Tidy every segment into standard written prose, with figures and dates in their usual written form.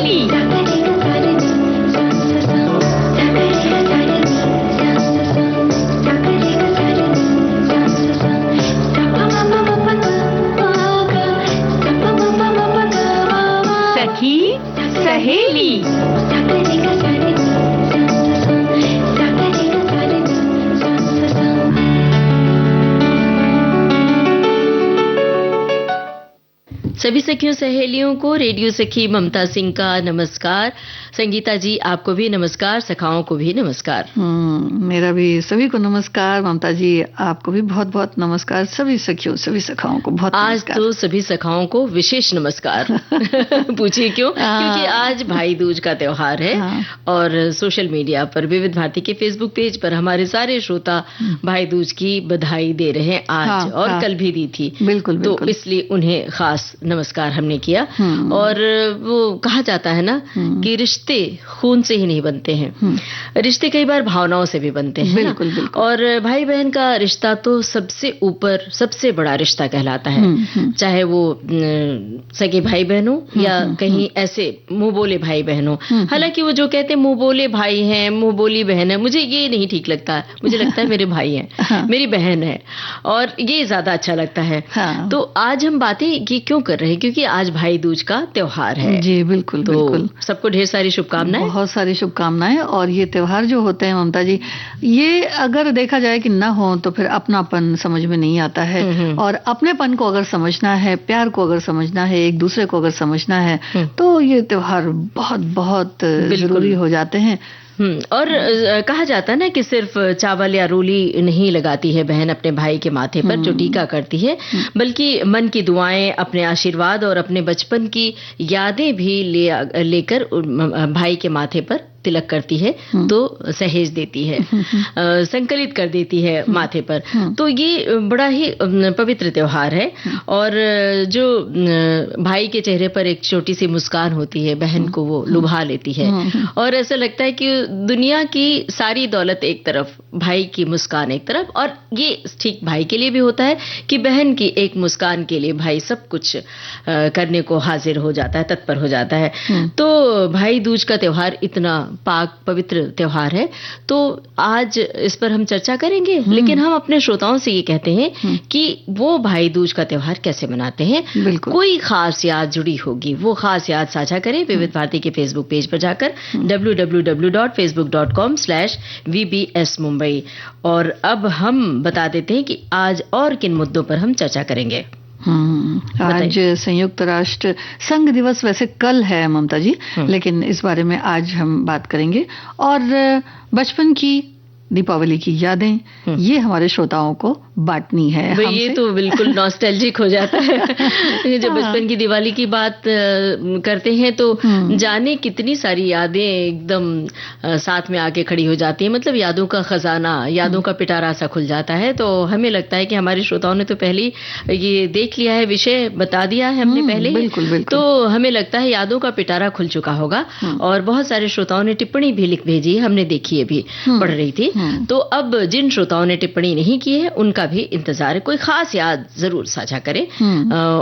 सहेली। सखी सहेली। सभी सखियों सहेलियों को रेडियो सखी ममता सिंह का नमस्कार। संगीता जी आपको भी नमस्कार, सखाओं को भी नमस्कार। मेरा भी सभी को नमस्कार। ममता जी आपको भी बहुत बहुत नमस्कार। सभी सखियों सभी सखाओं को बहुत आज नमस्कार। तो सभी सखाओं को विशेष नमस्कार। पूछिए क्यों? क्योंकि आज भाई दूज का त्योहार है और सोशल मीडिया पर विविध भारती के फेसबुक पेज पर हमारे सारे श्रोता भाई दूज की बधाई दे रहे हैं आज और कल भी दी थी। बिल्कुल तो इसलिए उन्हें खास नमस्कार हमने किया। और वो कहा जाता है ना कि रिश्ते खून से ही नहीं बनते हैं, रिश्ते कई बार भावनाओं से भी बनते हैं। बिल्कुल, बिल्कुल। और भाई बहन का रिश्ता तो सबसे ऊपर सबसे बड़ा रिश्ता कहलाता है, चाहे वो सगे भाई बहन हो या कहीं ऐसे मुंह बोले भाई बहन हो। हालांकि वो जो कहते हैं मुंह बोले भाई हैं, मुंह बोली बहन है, मुझे ये नहीं ठीक लगता। मुझे लगता है मेरे भाई हैं, मेरी बहन है, और ये ज्यादा अच्छा लगता है। तो आज हम बातें ये क्यों कर रहे हैं? क्योंकि आज भाई दूज का त्योहार है। जी बिल्कुल, तो बिल्कुल। सबको ढेर सारी शुभकामनाएं। बहुत सारी शुभकामनाएं। और ये त्योहार जो होते हैं ममता जी, ये अगर देखा जाए कि ना हो तो फिर अपनापन समझ में नहीं आता है। और अपनेपन को अगर समझना है, प्यार को अगर समझना है, एक दूसरे को अगर समझना है, तो ये त्योहार बहुत बहुत जरूरी हो जाते हैं। और कहा जाता है ना कि सिर्फ चावल या रोली नहीं लगाती है बहन अपने भाई के माथे पर जो टीका करती है, बल्कि मन की दुआएं, अपने आशीर्वाद और अपने बचपन की यादें भी लेकर भाई के माथे पर तिलक करती है, तो सहेज देती है, संकलित कर देती है माथे पर। तो ये बड़ा ही पवित्र त्योहार है। और जो भाई के चेहरे पर एक छोटी सी मुस्कान होती है, बहन को वो लुभा लेती है। और ऐसा लगता है कि दुनिया की सारी दौलत एक तरफ, भाई की मुस्कान एक तरफ। और ये ठीक भाई के लिए भी होता है कि बहन की एक मुस्कान के लिए भाई सब कुछ करने को हाजिर हो जाता है, तत्पर हो जाता है। तो भाई दूज का त्योहार इतना पाक पवित्र त्योहार है, तो आज इस पर हम चर्चा करेंगे। लेकिन हम अपने श्रोताओं से ये कहते हैं कि वो भाई दूज का त्योहार कैसे मनाते हैं, कोई खास याद जुड़ी होगी, वो खास याद साझा करें विविध भारती के फेसबुक पेज पर जाकर www.facebook.com/vbs mumbai। और अब हम बता देते हैं कि आज और किन मुद्दों पर हम चर्चा करेंगे। आज संयुक्त राष्ट्र संघ दिवस वैसे कल है ममता जी, लेकिन इस बारे में आज हम बात करेंगे। और बचपन की दीपावली की यादें ये हमारे श्रोताओं को बांटनी है। ये तो बिल्कुल नॉस्टैल्जिक हो जाता है। जब बचपन की दिवाली की बात करते हैं तो जाने कितनी सारी यादें एकदम साथ में आके खड़ी हो जाती हैं। मतलब यादों का खजाना, यादों का पिटारा सा खुल जाता है। तो हमें लगता है कि हमारे श्रोताओं ने तो पहले ये देख लिया है, विषय बता दिया है हमने पहले। बिल्कुल, बिल्कुल। तो हमें लगता है यादों का पिटारा खुल चुका होगा। और बहुत सारे श्रोताओं ने टिप्पणी भी लिख भेजी है, हमने देखी है भी, पढ़ रही थी। तो अब जिन श्रोताओं ने टिप्पणी नहीं की है उनका भी इंतजार है। कोई खास याद जरूर साझा करें,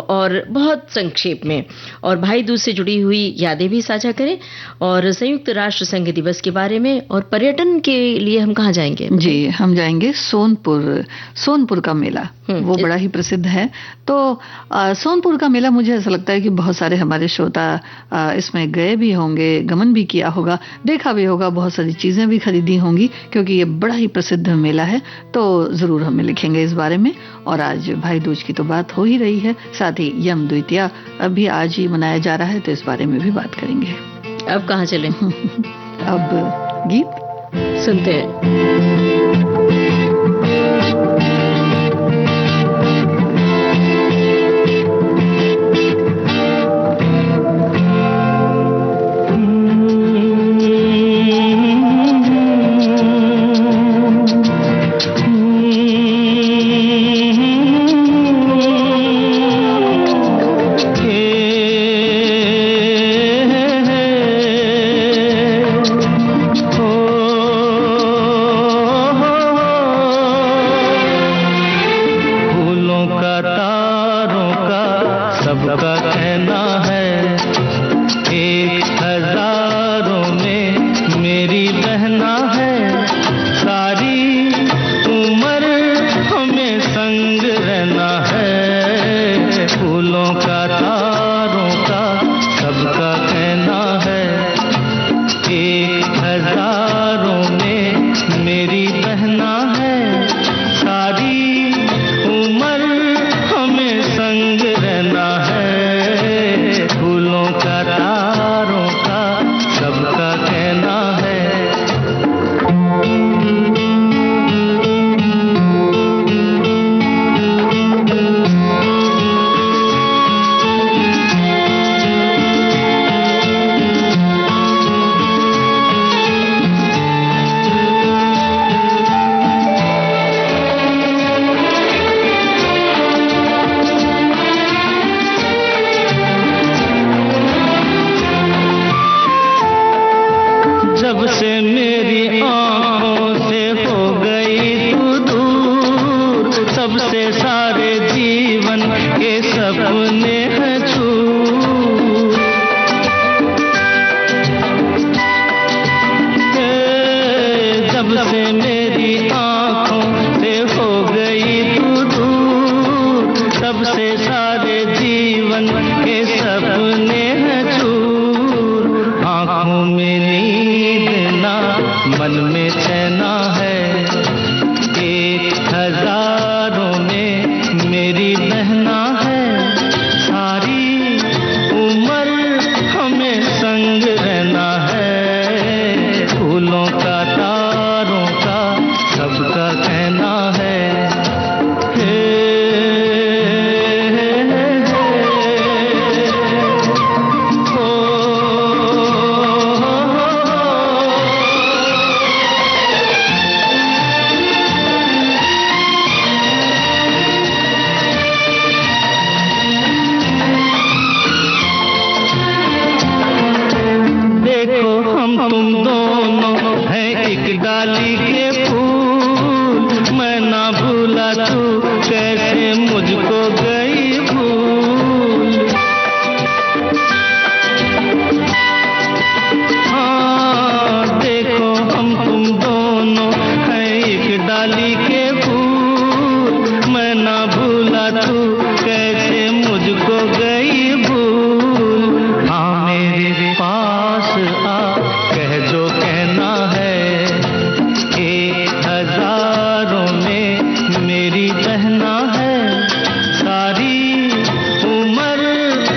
और बहुत संक्षेप में। और भाई दूज से जुड़ी हुई यादें भी साझा करें, और संयुक्त राष्ट्र संघ दिवस के बारे में। और पर्यटन के लिए हम कहाँ जाएंगे? जी, हम जाएंगे सोनपुर का मेला, वो बड़ा ही प्रसिद्ध है। तो सोनपुर का मेला, मुझे ऐसा लगता है कि बहुत सारे हमारे श्रोता इसमें गए भी होंगे, गमन भी किया होगा, देखा भी होगा, बहुत सारी चीजें भी खरीदी होंगी, क्योंकि ये बड़ा ही प्रसिद्ध मेला है। तो जरूर हमें लिखेंगे इस बारे में। और आज भाई दूज की तो बात हो ही रही है, साथ ही यम द्वितीया अभी आज ही मनाया जा रहा है, तो इस बारे में भी बात करेंगे। अब कहाँ चलें? अब गीत सुनते हैं। जब से मेरी आंखों से हो गई तू दूर, तब से सारे जीवन के सपने हैं चूर। जब से मेरी आंखों से हो गई तू दूर, तब से सारे जीवन के सपने हैं चूर। आंखों में नींद ना, मन में चैना है, 1000 में मेरी बहना है। सारी उम्र हमें संग रहना है, फूलों का तारों का सबका कहना है। देखो हम तुम दोनों हैं एक डाली के फूल, मैं ना भूला तू कैसे मुझको गई भूल। हाँ देखो हम तुम दोनों हैं एक डाली के फूल, मैं ना भूला तू कैसे मुझको गई भूल। हाँ मेरे पास आ, कह जो कहना है, 1000 में मेरी बहना है। सारी उम्र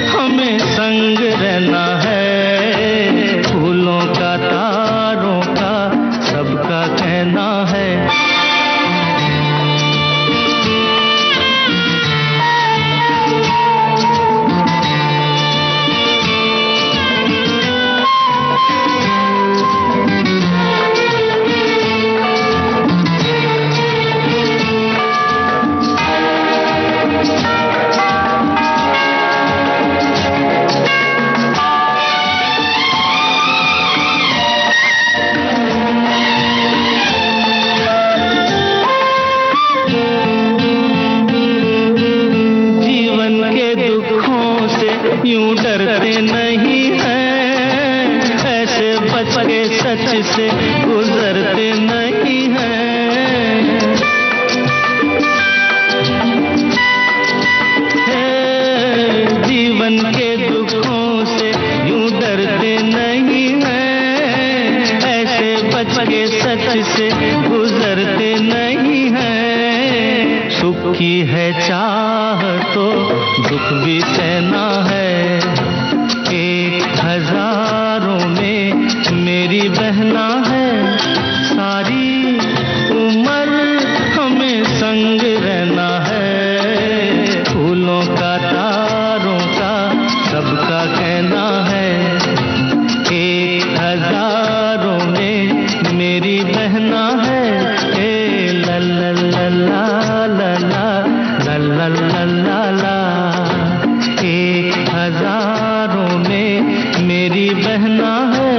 हमें संग रहना है, फूलों का तारों का सबका कहना है। जीवन के दुखों से यूं डरते नहीं हैं, ऐसे बच के सच से गुजरते नहीं हैं। जीवन के दुखों से यूं डरते नहीं हैं, ऐसे बच के सच से गुजरते नहीं हैं। सुख की है चाह तो दुख भी सहना है, 1000 में मेरी बहना है। सारी उम्र हमें संग रहना है, फूलों का तारों का सबका कहना है। 1000 में मेरी बहना है। ला ला ला ला ला ला ला ला ला ला। 1000 में मेरी बहना है।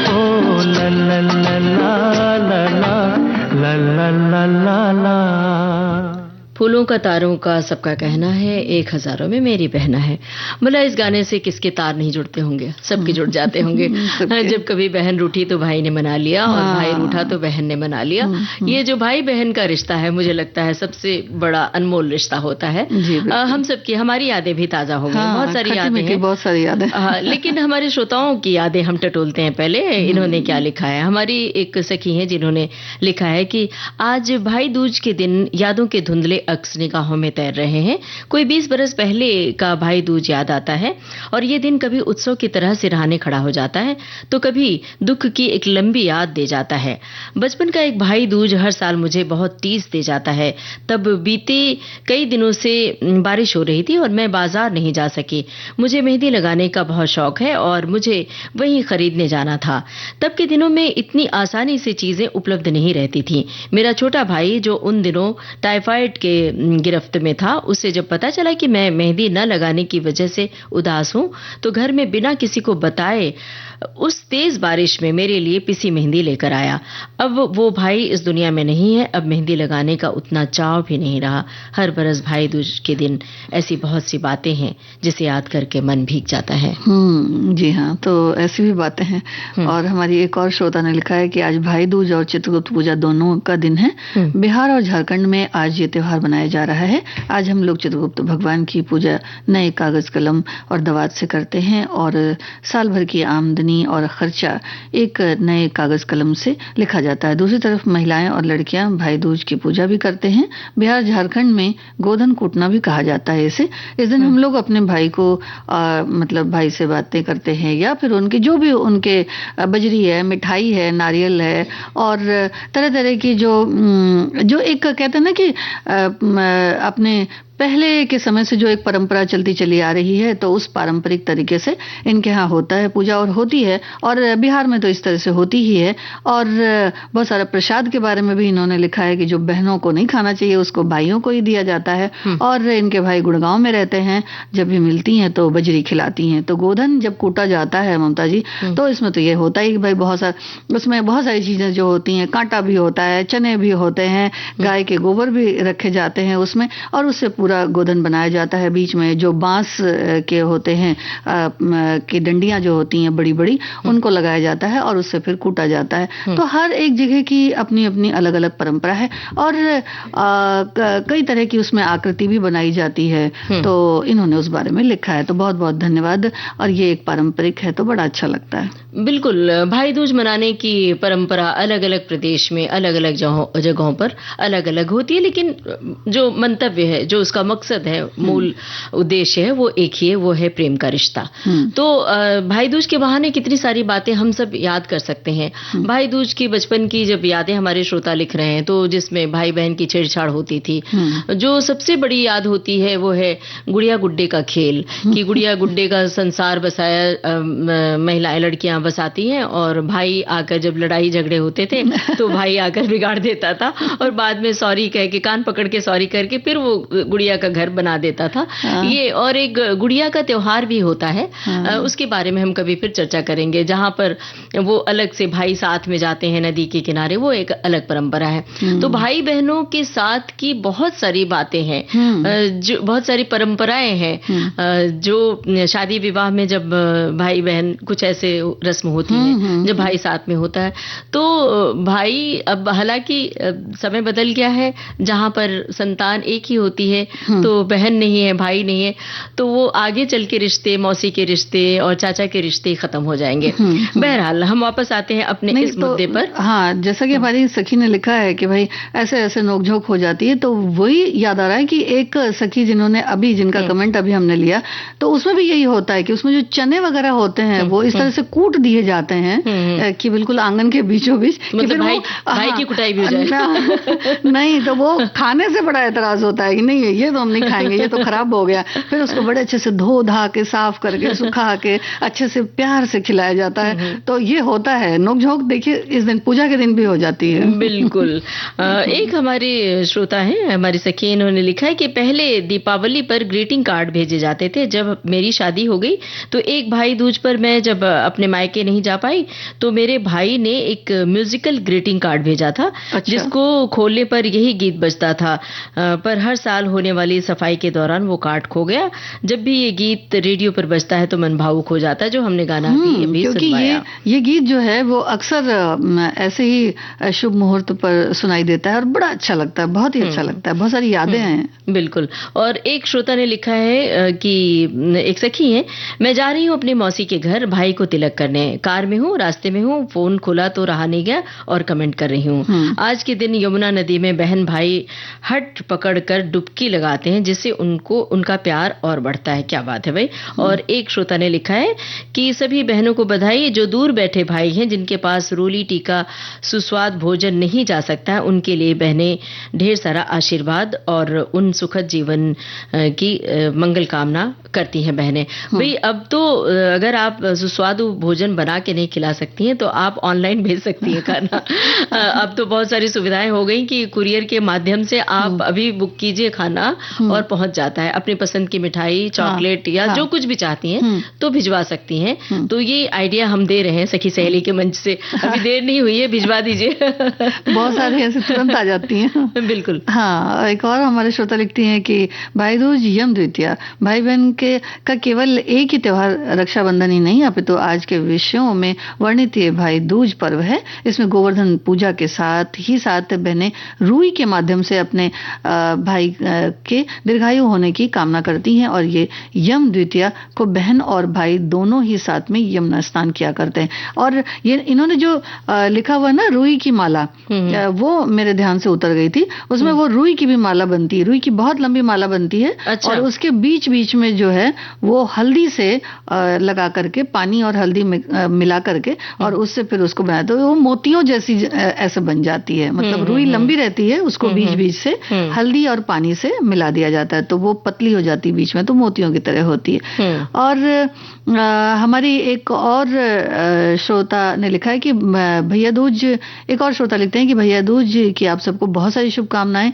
ओ ला ला ला ला ला ला ला ला ला ला। फूलों का तारों का सबका कहना है, 1000 में मेरी बहना है। बोला इस गाने से किसके तार नहीं जुड़ते होंगे, सबके जुड़ जाते होंगे। जब कभी बहन रूठी तो भाई ने मना लिया, और भाई रूठा तो बहन ने मना लिया। ये जो भाई बहन का रिश्ता है, मुझे लगता है सबसे बड़ा अनमोल रिश्ता होता है। हम सबकी हमारी यादें भी ताजा हो गई, बहुत सारी यादें हैं, बहुत सारी यादें। लेकिन हमारे श्रोताओं की यादें हम टटोलते हैं। पहले इन्होंने क्या लिखा है, हमारी एक सखी है जिन्होंने लिखा है कि आज भाई दूज के दिन यादों के धुंधले अक्स निगाहों में तैर रहे हैं। कोई 20 बरस पहले का भाई दूज याद आता है, और ये दिन कभी उत्सव की तरह सिरहाने खड़ा हो जाता है, तो कभी दुख की एक लंबी याद दे जाता है। बचपन का एक भाई दूज हर साल मुझे बहुत टीस दे जाता है। तब बीते कई दिनों से बारिश हो रही थी और मैं बाजार नहीं जा सकी। मुझे मेहंदी लगाने का बहुत शौक है और मुझे वहीं खरीदने जाना था। तब के दिनों में इतनी आसानी से चीजें उपलब्ध नहीं रहती थी। मेरा छोटा भाई जो उन दिनों टाइफाइड के गिरफ्त में था, उसे जब पता चला कि मैं मेहंदी न लगाने की वजह से उदास हूं, तो घर में बिना किसी को बताए उस तेज बारिश में मेरे लिए पिसी मेहंदी लेकर आया। अब वो भाई इस दुनिया में नहीं है, अब मेहंदी लगाने का उतना चाव भी नहीं रहा। हर बरस भाई दूज के दिन ऐसी बहुत सी बातें हैं जिसे याद करके मन भीग जाता है। जी हाँ, तो ऐसी भी बातें हैं। और हमारी एक और श्रोता ने लिखा है कि आज भाई दूज और चित्रगुप्त पूजा दोनों का दिन है। बिहार और झारखंड में आज ये त्योहार मनाया जा रहा है। आज हम लोग चित्रगुप्त भगवान की पूजा नए कागज कलम और दवात से करते हैं और साल भर की आमदनी और खर्चा एक नए कागज कलम से लिखा जाता है। दूसरी तरफ महिलाएं और लड़कियां भाई दूज की पूजा भी करते हैं। बिहार झारखंड में गोधन कूटना भी कहा जाता है इसे। इस दिन हम लोग अपने भाई को मतलब भाई से बातें करते हैं या फिर उनके जो भी उनके बजरी है, मिठाई है, नारियल है और तरह तरह की जो एक कहते हैं ना कि अपने पहले के समय से जो एक परंपरा चलती चली आ रही है, तो उस पारंपरिक तरीके से इनके यहाँ होता है पूजा और होती है। और बिहार में तो इस तरह से होती ही है। और बहुत सारा प्रसाद के बारे में भी इन्होंने लिखा है कि जो बहनों को नहीं खाना चाहिए उसको भाइयों को ही दिया जाता है। और इनके भाई गुड़गांव में रहते हैं, जब भी मिलती हैं तो बजरी खिलाती हैं। तो गोधन जब कूटा जाता है ममता जी, तो इसमें तो ये होता ही भाई बहुत सारा, उसमें बहुत सारी चीजें जो होती हैं, कांटा भी होता है, चने भी होते हैं, गाय के गोबर भी रखे जाते हैं उसमें, और उससे पूरा गोधन बनाया जाता है। बीच में जो बांस के होते हैं की डंडियां जो होती हैं बड़ी बड़ी, उनको लगाया जाता है और उससे फिर कूटा जाता है। तो हर एक जगह की अपनी अपनी अलग अलग परंपरा है और कई तरह की उसमें आकृति भी बनाई जाती है। तो इन्होंने उस बारे में लिखा है, तो बहुत बहुत धन्यवाद। और ये एक पारंपरिक है तो बड़ा अच्छा लगता है। बिल्कुल, भाई दूज मनाने की परंपरा अलग अलग प्रदेश में अलग अलग जगहों पर अलग अलग होती है, लेकिन जो मंतव्य है, जो उसका मकसद है, मूल उद्देश्य है, वो एक ही है, वो है प्रेम का रिश्ता। तो भाई दूज के बहाने कितनी सारी बातें हम सब याद कर सकते हैं। भाई दूज की बचपन की जब यादें हमारे श्रोता लिख रहे हैं, तो जिसमें भाई बहन की छेड़छाड़ होती थी, जो सबसे बड़ी याद होती है वो है गुड़िया गुड्डे का खेल, कि गुड़िया गुड्डे का संसार बसाया महिलाएं, लड़कियां बसाती हैं और भाई आकर जब लड़ाई झगड़े होते थे तो भाई आकर बिगाड़ देता था और बाद में सॉरी कह के, कान पकड़ के सॉरी करके फिर वो गुड़िया का घर बना देता था। ये और एक गुड़िया का त्योहार भी होता है, उसके बारे में हम कभी फिर चर्चा करेंगे, जहां पर वो अलग से भाई साथ में जाते हैं नदी के किनारे, वो एक अलग परंपरा है। तो भाई बहनों के साथ की बहुत सारी बातें हैं, जो बहुत सारी परंपराएं हैं, जो शादी विवाह में जब भाई बहन कुछ ऐसे रस्म होती है जब भाई साथ में होता है, तो भाई, अब हालांकि समय बदल गया है, जहां पर संतान एक ही होती है तो बहन नहीं है, भाई नहीं है, तो वो आगे चल के रिश्ते, मौसी के रिश्ते और चाचा के रिश्ते खत्म हो जाएंगे। बहरहाल हम वापस आते हैं अपने इस मुद्दे पर। हाँ, जैसा कि हमारी सखी ने लिखा है कि भाई ऐसे ऐसे नोकझोंक हो जाती है, तो वही याद आ रहा है कि एक सखी जिन्होंने अभी, जिनका कमेंट अभी हमने लिया, तो उसमें भी यही होता है कि उसमें जो चने वगैरह होते हैं वो इस तरह से कूट दिए जाते हैं कि बिल्कुल आंगन के बीचों बीच, मतलब भाई की कुटाई भी हो जाए। नहीं तो वो खाने से बड़ा एतराज होता है कि नहीं ये तो हम नहीं खाएंगे, ये तो खराब हो गया। फिर उसको बड़े अच्छे से धो धा के, साफ करके, सुखा के, अच्छे से प्यार से खिलाया जाता है। तो ये होता है नोक-झोंक, देखिए इस दिन, पूजा के दिन भी हो जाती है। बिल्कुल। एक हमारे श्रोता हैं, हमारी सखी, इन्होंने लिखा है कि पहले दीपावली पर ग्रीटिंग कार्ड भेजे जाते थे। जब मेरी शादी हो गई तो एक भाई दूज पर मैं जब अपने मायके नहीं जा पाई तो मेरे भाई ने एक म्यूजिकल ग्रीटिंग कार्ड भेजा था। अच्छा। जिसको खोलने पर यही गीत बजता था, पर हर साल होने वाली सफाई के दौरान वो कार्ड खो गया। जब भी ये गीत रेडियो पर बजता है तो मन भावुक हो जाता है, जो हमने गाना अभी सुनवाया। ये गीत जो है वो अक्सर ऐसे ही शुभ मुहूर्त पर सुनाई देता है और बड़ा अच्छा लगता है, बहुत ही अच्छा लगता है, बहुत सारी यादें हैं। बिल्कुल। और एक श्रोता ने लिखा है कि एक सखी है, मैं जा रही हूँ अपनी मौसी के घर भाई को तिलक करने, कार में हूँ, रास्ते में हूँ, फोन खुला तो रहा नहीं गया और कमेंट कर रही हूँ। आज के दिन यमुना नदी में बहन भाई हट पकड़ कर डुबकी लगाते हैं, जिससे उनको उनका प्यार और बढ़ता है। क्या बात है भाई। और एक श्रोता ने लिखा है कि सभी बहनों को बधाई, जो दूर बैठे भाई हैं, जिनके पास रोली टीका सुस्वाद भोजन नहीं जा सकता है, उनके लिए बहनें ढेर सारा आशीर्वाद और उन सुखद जीवन की मंगल कामना करती हैं बहनें। भाई अब तो अगर आप सुस्वादु भोजन भोजन बना के नहीं खिला सकती हैं तो आप ऑनलाइन भेज सकती हैं खाना। अब तो बहुत सारी सुविधाएं हो गई कि कुरियर के माध्यम से आप अभी बुक कीजिए खाना और पहुंच जाता है। अपनी पसंद की मिठाई, चॉकलेट या जो कुछ भी चाहती हैं तो भिजवा सकती हैं। तो ये आइडिया हम दे रहे हैं सखी सहेली के मंच से। अभी देर नहीं हुई है, भिजवा दीजिए। बहुत सारे ऐसे तुरंत आ जाती हैं। बिल्कुल। हाँ, एक और हमारे श्रोता लिखती हैं कि भाई दूज, यम द्वितीया, भाई बहन के का केवल एक ही त्योहार रक्षाबंधन ही नहीं अपितु आज के विषयों में वर्णित ये भाई दूज पर्व है। इसमें गोवर्धन पूजा के साथ ही साथ बहनें रूई के माध्यम से अपने भाई के दीर्घायु होने की कामना करती हैं और ये यम द्वितीया को बहन और भाई दोनों ही साथ में यमुना स्नान किया करते हैं। और ये इन्होंने जो लिखा हुआ ना रूई की माला, वो मेरे ध्यान से उतर गई थी। उसमें वो रूई की भी माला बनती है, रूई की बहुत लंबी माला बनती है। अच्छा। और उसके बीच बीच में जो है वो हल्दी से लगा करके, पानी और हल्दी मिला करके और उससे फिर उसको बनाया तो वो मोतियों जैसी ऐसे बन जाती है। मतलब रूई लंबी रहती है, उसको बीच बीच से हल्दी और पानी से मिला दिया जाता है तो वो पतली हो जाती है बीच में, तो मोतियों की तरह होती है। और हमारी एक और श्रोता ने लिखा है कि भैया दूज, एक और श्रोता लिखते हैं कि भैया दूज की आप सबको बहुत सारी शुभकामनाएं।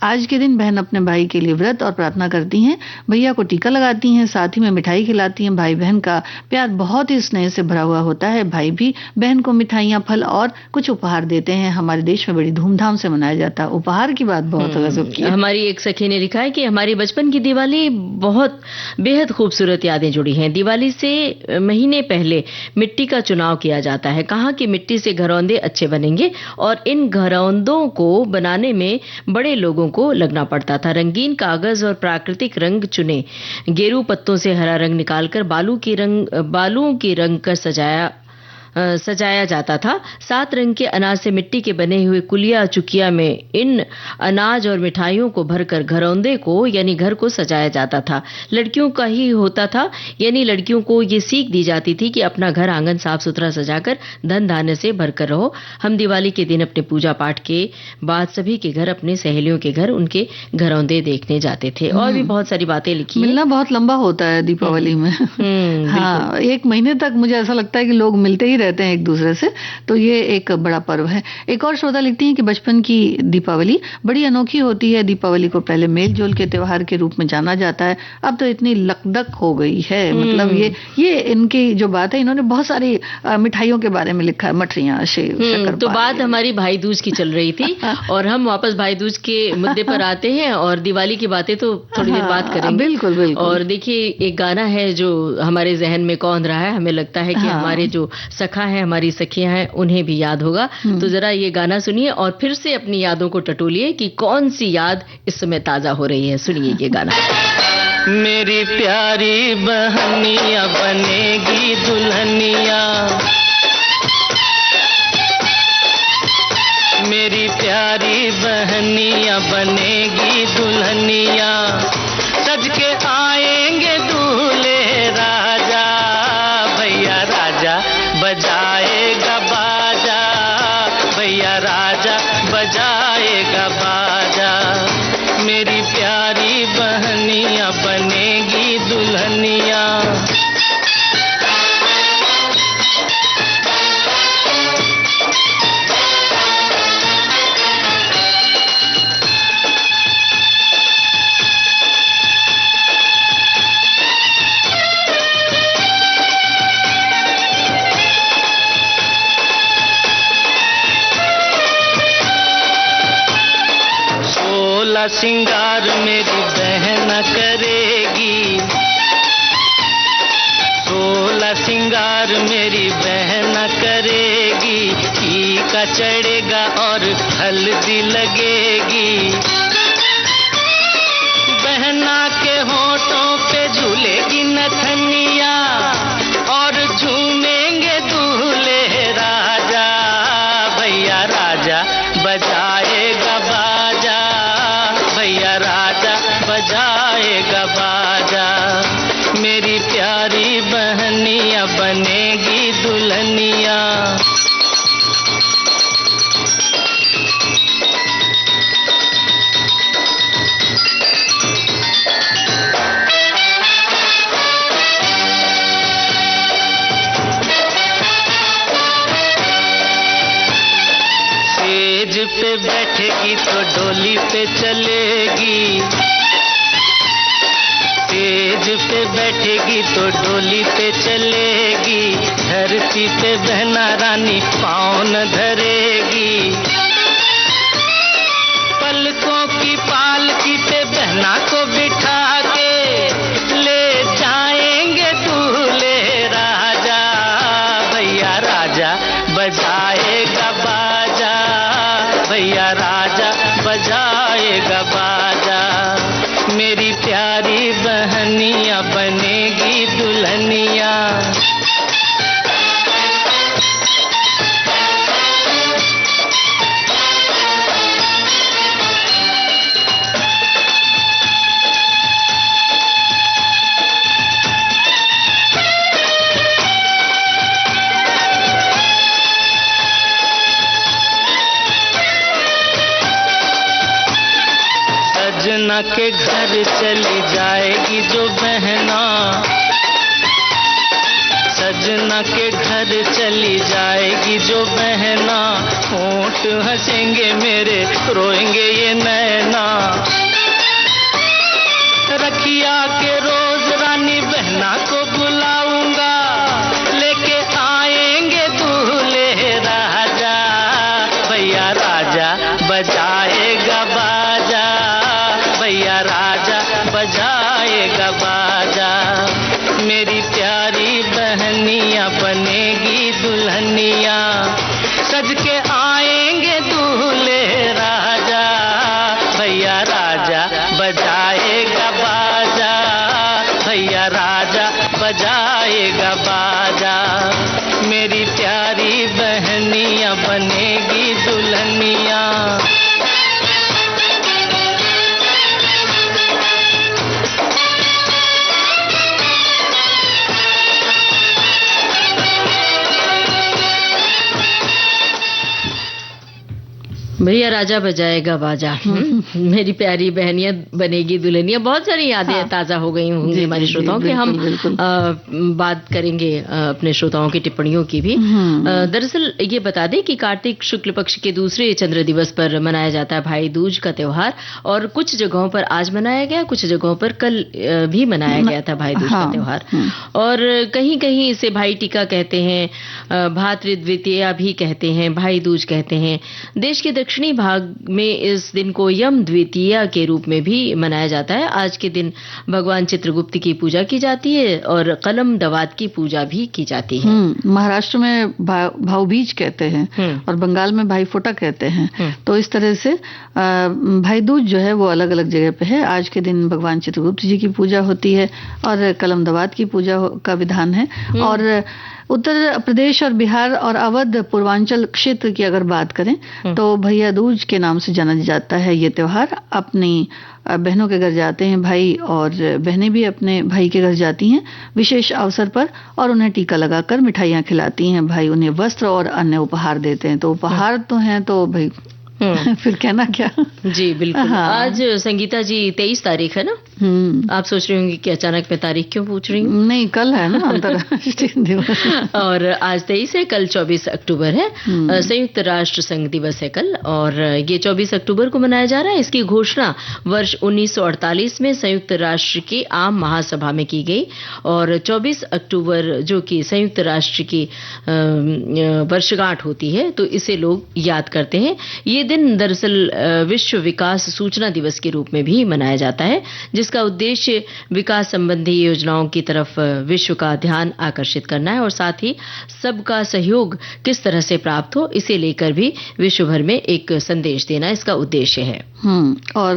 आज के दिन बहन अपने भाई के लिए व्रत और प्रार्थना करती हैं, भैया को टीका लगाती हैं, साथ ही में मिठाई खिलाती हैं। भाई बहन का प्यार बहुत ही स्नेह से भरा हुआ होता है। भाई भी बहन को मिठाइयाँ, फल और कुछ उपहार देते हैं। हमारे देश में बड़ी धूमधाम से मनाया जाता है। उपहार की बात बहुत गजब की है। हमारी एक सखी ने लिखा है कि हमारी बचपन की दिवाली बहुत बेहद खूबसूरत यादें जुड़ी हैं। दिवाली से महीने पहले मिट्टी का चुनाव किया जाता है। कहाँ की मिट्टी से घरौंदे अच्छे बनेंगे और इन घरौंदों को बनाने में बड़े लोगों को लगना पड़ता था। रंगीन कागज और प्राकृतिक रंग चुने, गेरू पत्तों से हरा रंग निकालकर बालुओं की रंग कर सजाया जाता था। 7 रंग के अनाज से मिट्टी के बने हुए कुलिया चुकिया में इन अनाज और मिठाइयों को भरकर घरौंदे को यानी घर को सजाया जाता था। लड़कियों का ही होता था, यानी लड़कियों को ये सीख दी जाती थी कि अपना घर आंगन साफ सुथरा सजाकर धन धान्य से भरकर रहो। हम दिवाली के दिन अपने पूजा पाठ के बाद सभी के घर, अपने सहेलियों के घर उनके घरौंदे देखने जाते थे। और भी बहुत सारी बातें लिखी है। मिलना बहुत लंबा होता है दीपावली में। हाँ, 1 महीने तक मुझे ऐसा लगता है कि लोग मिलते ही रहते हैं एक दूसरे से, तो ये एक बड़ा पर्व है। एक और श्रोता लिखती हैं कि बचपन की दीपावली बड़ी अनोखी होती है। दीपावली को पहले मेल जोल के त्योहार के रूप में जाना जाता है, अब तो इतनी लकदक हो गई है। मतलब ये इनकी जो बात है, इन्होंने बहुत सारी मिठाइयों के बारे में लिखा है, मठरियाँ, सेव, तो बात हमारी भाई दूज की चल रही थी और हम वापस भाई दूज के मुद्दे पर आते हैं और दिवाली की बातें तो थोड़ी देर बात करेंगे। बिल्कुल बिल्कुल। और देखिए, एक गाना है जो हमारे जहन में कौंध रहा है, हमें लगता है कि हमारे जो सखा है, हमारी सखियां हैं, उन्हें भी याद होगा। तो जरा ये गाना सुनिए और फिर से अपनी यादों को टटोलिए कि कौन सी याद इस समय ताजा हो रही है। सुनिए ये गाना। मेरी प्यारी बहनिया बनेगी दुल्हनिया, मेरी प्यारी बहनिया बनेगी दुल्हनिया, सज के आएंगे दूल्हे राजा, भैया राजा बजाएगा बाजा, भैया राजा बजाएगा बाजा, मेरी प्यारी बहनिया बनेगी दुल्हनिया। सिंगार मेरी बहन करेगी, 16 सिंगार मेरी बहन करेगी, टीका चढ़ेगा और हल्दी लगेगी, बहना के होठों पे झूलेगी नथनिया और झूमेंगे दूल्हे राजा, भैया राजा बजाएगा बाजा, भैया राजा बजाएगा बाजा, मेरी प्यारी बहनिया बनेगी दुल्हनिया। पे बैठेगी तो डोली पे चलेगी, सेज पे बैठेगी तो डोली पे चलेगी, धरती पे बहना रानी पाँव न धरेगी। पलकों की पालकी पे बहना को बिठा के ले जाएंगे दूल्हे राजा, भैया राजा बजाएगा बाजा, भैया राजा बजाएगा बाजा। मेरी प्यारी बहनिया बनेगी दुल्हनिया। सजना के घर चली जाएगी जो बहना, सजना के घर चली जाएगी जो बहना, होंठ हंसेंगे मेरे रोएंगे ये नैना। रखिया के रोज रानी बहना को बुलाऊंगा, लेके आएंगे दूल्हे राजा, भैया राजा बजाएगा बाजा, भैया राजा बजाएगा बाजा। मेरी प्यारी बहनिया बनेगी दुल्हनिया, सज के आएंगे दूल्हे राजा, भैया राजा बजाएगा बाजा, भैया राजा बजाएगा बाजा। मेरी प्यारी बहनिया बनेगी दुल्हनिया। भैया राजा बजाएगा बाजा, मेरी प्यारी बहनिया बनेगी दुल्हनिया। बहुत सारी यादें ताजा हो गई होंगी हमारे श्रोताओं की। हम बात करेंगे अपने श्रोताओं की टिप्पणियों की भी। दरअसल ये बता दें कि कार्तिक शुक्ल पक्ष के दूसरे चंद्र दिवस पर मनाया जाता है भाई दूज का त्योहार, और कुछ जगहों पर आज मनाया गया, कुछ जगहों पर कल भी मनाया गया था भाई दूज का त्योहार। और कहीं कहीं इसे भाई टीका कहते हैं, भातृ द्वितीया भी कहते हैं, भाई दूज कहते हैं। देश के दक्षिणी भाग में इस दिन को यम द्वितीया के रूप में भी मनाया जाता है। आज के दिन भगवान चित्रगुप्त की पूजा की जाती है और कलम दवात की पूजा भी की जाती है। महाराष्ट्र में भाऊबीज कहते हैं और बंगाल में भाई फोटा कहते हैं। तो इस तरह से भाई दूज जो है वो अलग अलग जगह पे है। आज के दिन भगवान चित्रगुप्त जी की पूजा होती है और कलम दवात की पूजा का विधान है। और उत्तर प्रदेश और बिहार और अवध पूर्वांचल क्षेत्र की अगर बात करें तो भैया दूज के नाम से जाना जाता है ये त्योहार। अपनी बहनों के घर जाते हैं भाई और बहनें भी अपने भाई के घर जाती हैं विशेष अवसर पर और उन्हें टीका लगाकर मिठाइयाँ खिलाती हैं। भाई उन्हें वस्त्र और अन्य उपहार देते हैं। तो उपहार तो हैं तो भाई फिर कहना क्या। जी बिल्कुल। आज संगीता जी 23 तारीख है ना। आप सोच रही होंगी कि अचानक मैं तारीख क्यों पूछ रही हूँ। नहीं, कल है ना अंतर्राष्ट्रीय दिवस और आज 23 है, कल 24 अक्टूबर है। संयुक्त राष्ट्र संघ दिवस है कल और ये 24 अक्टूबर को मनाया जा रहा है। इसकी घोषणा वर्ष 1948 में संयुक्त राष्ट्र की आम महासभा में की गई और 24 अक्टूबर जो कि संयुक्त राष्ट्र की वर्षगांठ होती है तो इसे लोग याद करते हैं। ये दिन दरअसल विश्व विकास सूचना दिवस के रूप में भी मनाया जाता है, जिसका उद्देश्य विकास संबंधी योजनाओं की तरफ विश्व का ध्यान आकर्षित करना है और साथ ही सबका सहयोग किस तरह से प्राप्त हो इसे लेकर भी विश्व भर में एक संदेश देना इसका उद्देश्य है। और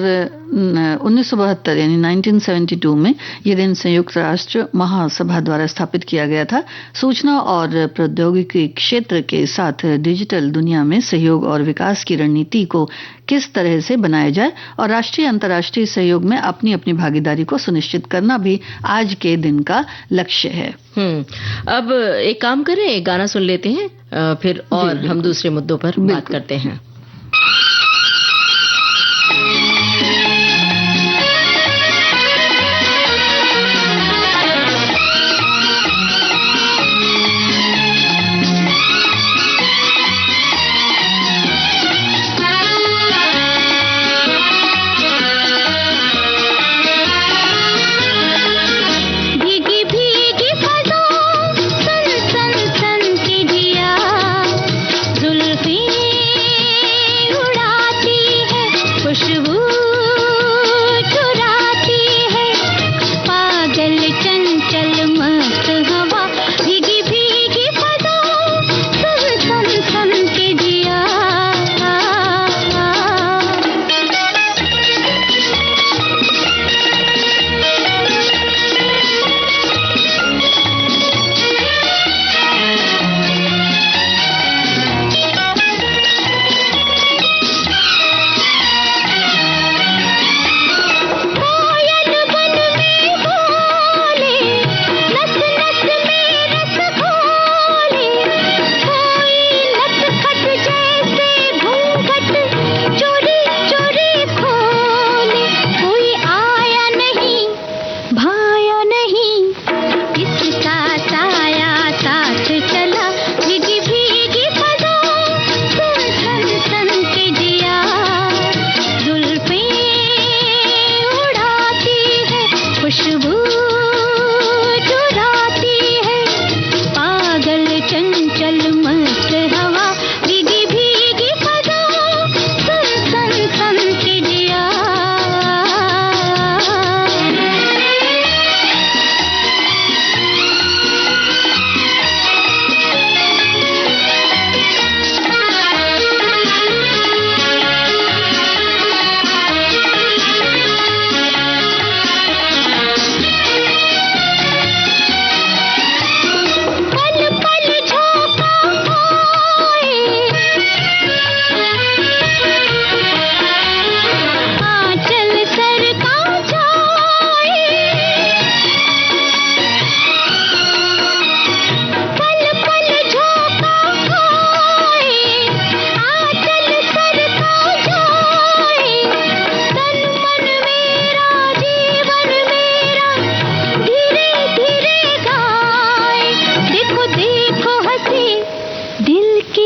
1972 यानी 1972 में यह दिन संयुक्त राष्ट्र महासभा द्वारा स्थापित किया गया था। सूचना और प्रौद्योगिकी क्षेत्र के साथ डिजिटल दुनिया में सहयोग और विकास की रणनीति को किस तरह से बनाया जाए और राष्ट्रीय अंतर्राष्ट्रीय सहयोग में अपनी अपनी भागीदारी को सुनिश्चित करना भी आज के दिन का लक्ष्य है। अब एक काम करें, एक गाना सुन लेते हैं फिर और हम दूसरे मुद्दों पर बात करते हैं।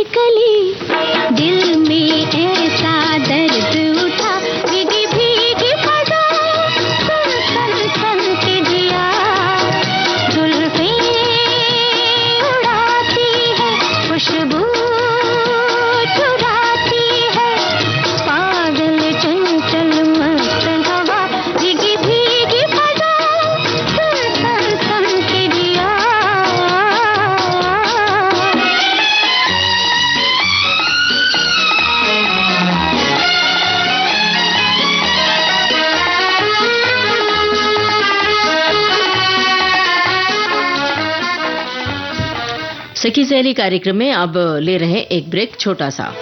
कली, दिल में ऐसा दर्द उठा, भीगी भीगी फजा, सन सन सन के दिया, जुल्फें उड़ाती है, खुशबू चुराती है, पागल चंचल मस्त हवा, भीगी भीगी फजा, सन सन सन के दिया। सखी सहेली कार्यक्रम में अब ले रहे हैं एक ब्रेक छोटा सा।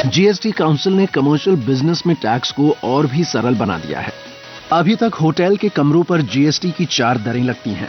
जीएसटी काउंसिल ने कमर्शियल बिजनेस में टैक्स को और भी सरल बना दिया है। अभी तक होटल के कमरों पर जीएसटी की 4 दरें लगती हैं।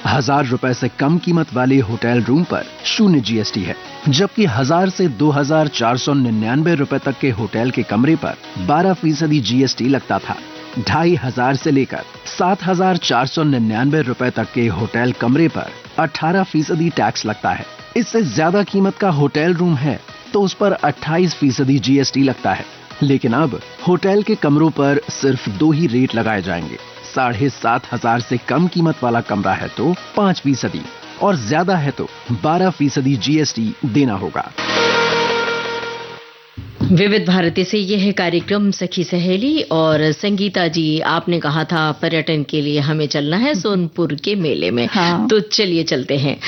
1000 रुपए से कम कीमत वाले होटल रूम पर 0 जीएसटी है, जबकि 1000 से 2499 रुपए तक के होटल के कमरे पर 12% जीएसटी लगता था। 2500 से लेकर 7499 रुपए तक के होटल कमरे पर 18% टैक्स लगता है। इससे ज्यादा कीमत का होटल रूम है तो उस पर 28% जीएसटी लगता है। लेकिन अब होटल के कमरों पर सिर्फ 2 ही रेट लगाए जाएंगे। 7500 से कम कीमत वाला कमरा है तो 5% और ज्यादा है तो 12% जीएसटी देना होगा। विविध भारती से यह है कार्यक्रम सखी सहेली। और संगीता जी, आपने कहा था पर्यटन के लिए हमें चलना है सोनपुर के मेले में। हाँ। तो चलिए चलते हैं।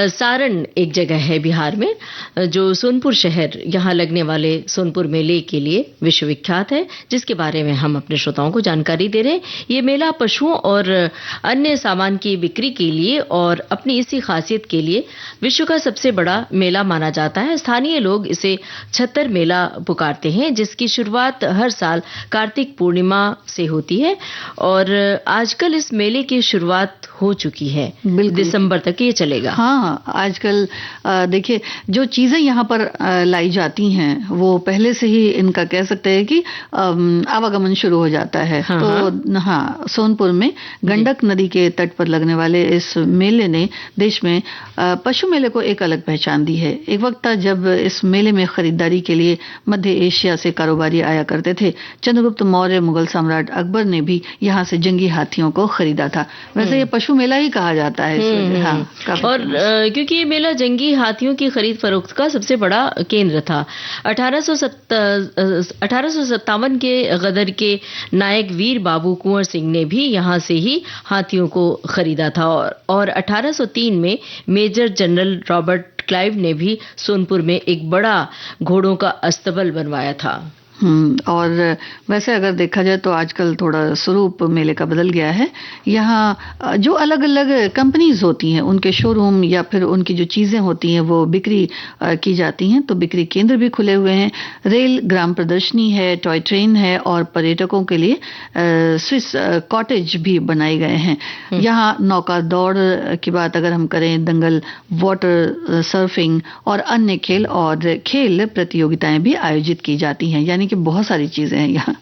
सारण एक जगह है बिहार में जो सोनपुर शहर, यहाँ लगने वाले सोनपुर मेले के लिए विश्वविख्यात है, जिसके बारे में हम अपने श्रोताओं को जानकारी दे रहे हैं। ये मेला पशुओं और अन्य सामान की बिक्री के लिए और अपनी इसी खासियत के लिए विश्व का सबसे बड़ा मेला माना जाता है। स्थानीय लोग इसे छत्तर मेला पुकारते हैं, जिसकी शुरुआत हर साल कार्तिक पूर्णिमा से होती है और आजकल इस मेले की शुरुआत हो चुकी है। दिसंबर तक ये चलेगा। हाँ, आजकल देखिए जो चीजें यहाँ पर लाई जाती हैं वो पहले से ही इनका कह सकते हैं कि आवागमन शुरू हो जाता है। हाँ, तो हाँ, सोनपुर में गंडक नदी के तट पर लगने वाले इस मेले ने देश में पशु मेले को एक अलग पहचान दी है। एक वक्त था जब इस मेले में खरीदारी के लिए मध्य एशिया से कारोबारी आया करते थे। चंद्रगुप्त मौर्य, मुगल सम्राट अकबर ने भी यहाँ से जंगी हाथियों को खरीदा था। वैसे ये पशु मेला ही कहा जाता है इस वजह। हाँ, और क्योंकि ये मेला जंगी हाथियों की खरीद फरोख्त का सबसे बड़ा केंद्र था। 1857 के गदर के नायक वीर बाबू कुंवर सिंह ने भी यहाँ से ही हाथियों को खरीदा था और 1803 में मेजर जनरल रॉबर्ट क्लाइव ने भी सोनपुर में एक बड़ा घोड़ों का अस्तबल बनवाया था। और वैसे अगर देखा जाए तो आजकल थोड़ा स्वरूप मेले का बदल गया है। यहाँ जो अलग अलग कंपनीज होती हैं उनके शोरूम या फिर उनकी जो चीजें होती हैं वो बिक्री की जाती हैं। तो बिक्री केंद्र भी खुले हुए हैं, रेल ग्राम प्रदर्शनी है, टॉय ट्रेन है और पर्यटकों के लिए स्विस कॉटेज भी बनाए गए हैं। यहाँ नौका दौड़ की बात अगर हम करें, दंगल, वाटर सर्फिंग और अन्य खेल और खेल प्रतियोगिताएं भी आयोजित की जाती हैं। यानी की बहुत सारी चीजें हैं यहाँ।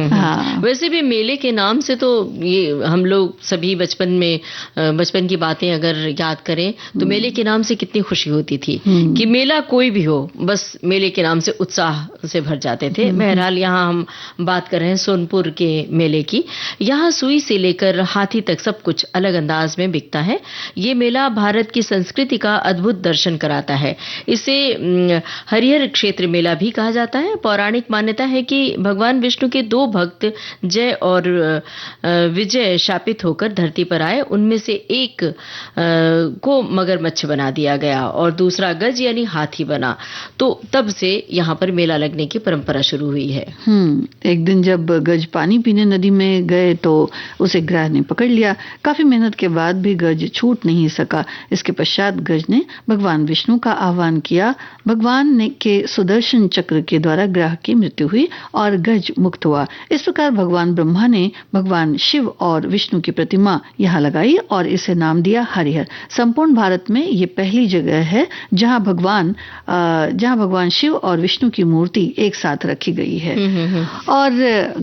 हाँ। वैसे भी मेले के नाम से तो ये हम लोग सभी बचपन की बातें अगर याद करें तो मेले के नाम से कितनी खुशी होती थी कि मेला कोई भी हो, बस मेले के नाम से उत्साह से भर जाते थे। बहरहाल यहाँ हम बात कर रहे हैं सोनपुर के मेले की। यहाँ सुई से लेकर हाथी तक सब कुछ अलग अंदाज में बिकता है। ये मेला भारत की संस्कृति का अद्भुत दर्शन कराता है। इसे हरिहर क्षेत्र मेला भी कहा जाता है। पौराणिक मान्यता है कि भगवान विष्णु के 2 भक्त जय और विजय शापित होकर धरती पर आए। उनमें से एक को मगरमच्छ बना दिया गया और दूसरा गज यानी हाथी बना। तो तब से यहाँ पर मेला लगने की परंपरा शुरू हुई है। एक दिन जब गज पानी पीने नदी में गए तो उसे ग्रह ने पकड़ लिया। काफी मेहनत के बाद भी गज छूट नहीं सका। इसके पश्चात गज ने भगवान विष्णु का आह्वान किया। भगवान ने के सुदर्शन चक्र के द्वारा ग्रह की मृत्यु हुई और गज मुक्त हुआ। इस प्रकार भगवान ब्रह्मा ने भगवान शिव और विष्णु की प्रतिमा यहाँ लगाई और इसे नाम दिया हरिहर। संपूर्ण भारत में ये पहली जगह है जहाँ भगवान शिव और विष्णु की मूर्ति एक साथ रखी गई है। और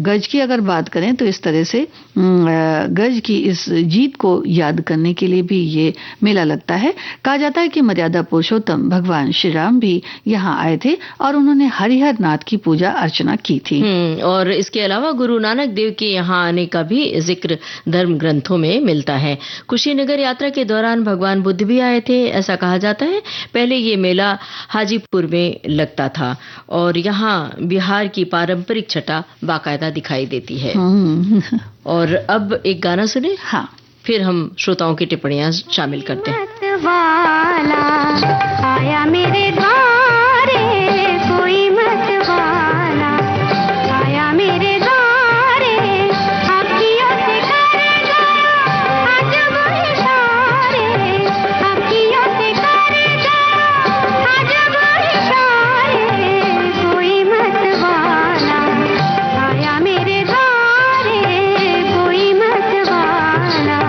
गज की अगर बात करें तो इस तरह से गज की इस जीत को याद करने के लिए भी ये मेला लगता है। कहा जाता है कि मर्यादा पुरुषोत्तम भगवान श्री राम भी यहाँ आए थे और उन्होंने हरिहर नाथ की पूजा अर्चना की थी। और इसके अलावा गुरु नानक देव के यहाँ आने का भी जिक्र धर्म ग्रंथों में मिलता है। कुशीनगर यात्रा के दौरान भगवान बुद्ध भी आए थे, ऐसा कहा जाता है। पहले ये मेला हाजीपुर में लगता था और यहाँ बिहार की पारंपरिक छटा बाकायदा दिखाई देती है। और अब एक गाना सुने, हाँ, फिर हम श्रोताओं की टिप्पणियां शामिल करते हैं। आया मेरे द्वारे कोई मतवाला, आया मेरे द्वारे अखियों से करेगा आज वो इशारे, अखियों से करेगा आज वो इशारे, कोई मतवाला आया मेरे द्वारे, कोई मतवाला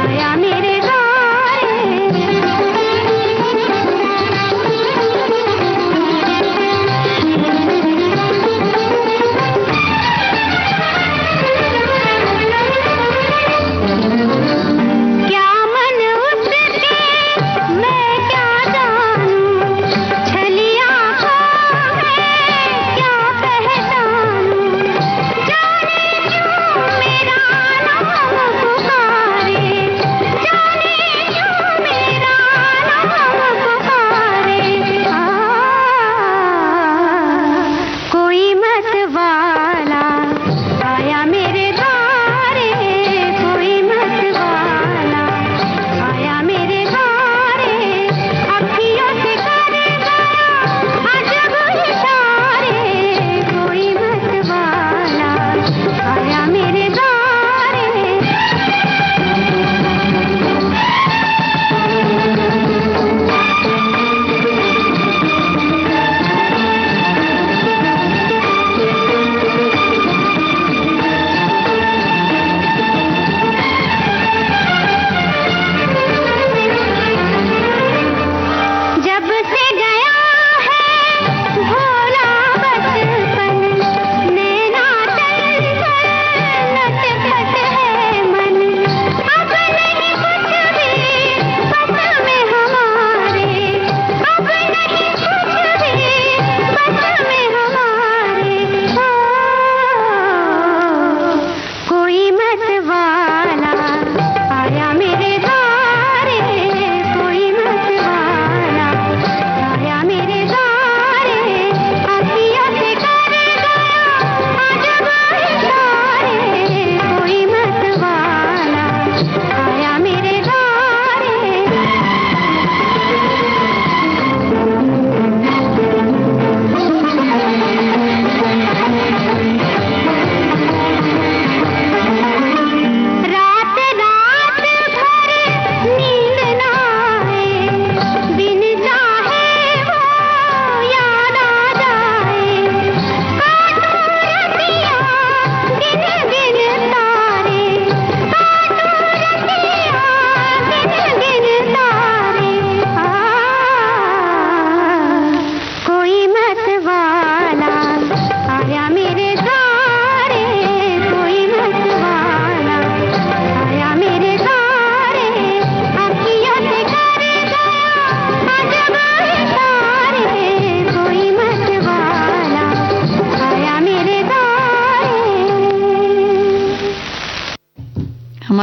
आया मेरे द्वारे।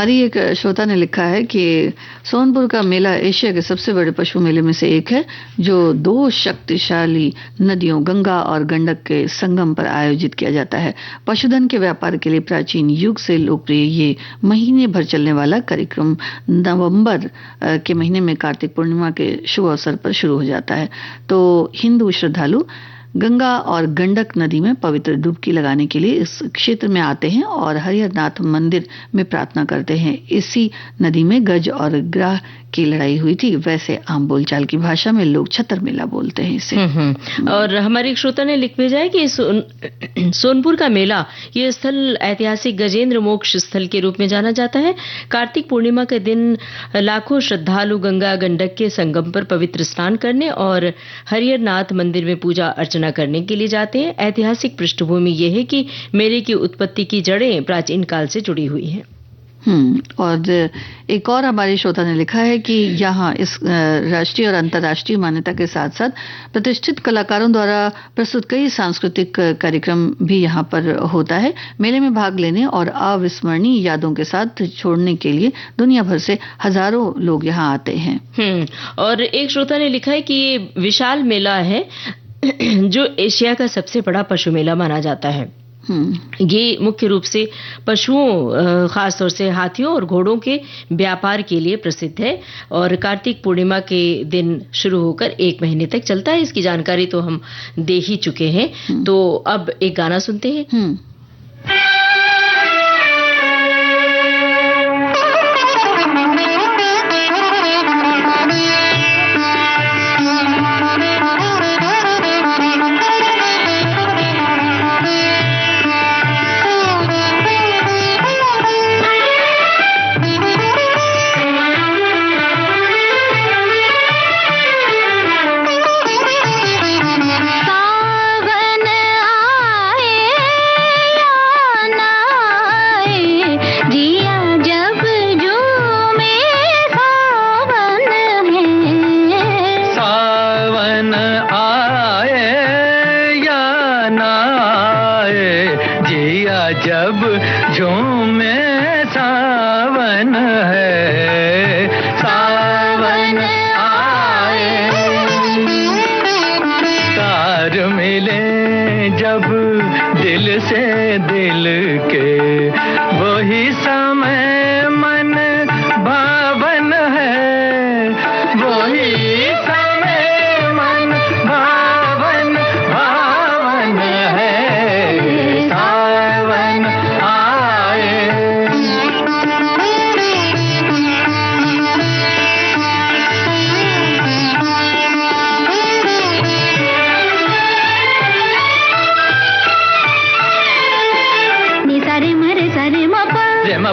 हमारी एक श्रोता ने लिखा है कि सोनपुर का मेला एशिया के सबसे बड़े पशु मेले में से एक है, जो 2 शक्तिशाली नदियों गंगा और गंडक के संगम पर आयोजित किया जाता है। पशुधन के व्यापार के लिए प्राचीन युग से लोकप्रिय ये महीने भर चलने वाला कार्यक्रम नवंबर के महीने में कार्तिक पूर्णिमा के शुभ अवसर पर शुरू हो जाता है। तो हिंदू श्रद्धालु गंगा और गंडक नदी में पवित्र डुबकी लगाने के लिए इस क्षेत्र में आते हैं और हरिहरनाथ मंदिर में प्रार्थना करते हैं। इसी नदी में गज और ग्राह की लड़ाई हुई थी। वैसे आम बोलचाल की भाषा में लोग छतर मेला बोलते हैं इसे। और हमारे एक श्रोता ने लिख भेजा है कि सोनपुर का मेला ये स्थल ऐतिहासिक गजेंद्र मोक्ष स्थल के रूप में जाना जाता है। कार्तिक पूर्णिमा के दिन लाखों श्रद्धालु गंगा गंडक के संगम पर पवित्र स्नान करने और हरिहरनाथ मंदिर में पूजा अर्चना करने के लिए जाते हैं। ऐतिहासिक पृष्ठभूमि ये है कि मेले की उत्पत्ति की जड़ें प्राचीन काल से जुड़ी हुई हैं। और एक और हमारे श्रोता ने लिखा है कि यहाँ इस राष्ट्रीय और अंतर्राष्ट्रीय मान्यता के साथ साथ प्रतिष्ठित कलाकारों द्वारा प्रस्तुत कई सांस्कृतिक कार्यक्रम भी यहाँ पर होता है। मेले में भाग लेने और अविस्मरणीय यादों के साथ छोड़ने के लिए दुनिया भर से हजारों लोग यहाँ आते हैं। और एक श्रोता ने लिखा है कि ये विशाल मेला है जो एशिया का सबसे बड़ा पशु मेला माना जाता है। ये मुख्य रूप से पशुओं, खासतौर से हाथियों और घोड़ों के व्यापार के लिए प्रसिद्ध है और कार्तिक पूर्णिमा के दिन शुरू होकर 1 महीने तक चलता है। इसकी जानकारी तो हम दे ही चुके हैं। तो अब एक गाना सुनते हैं।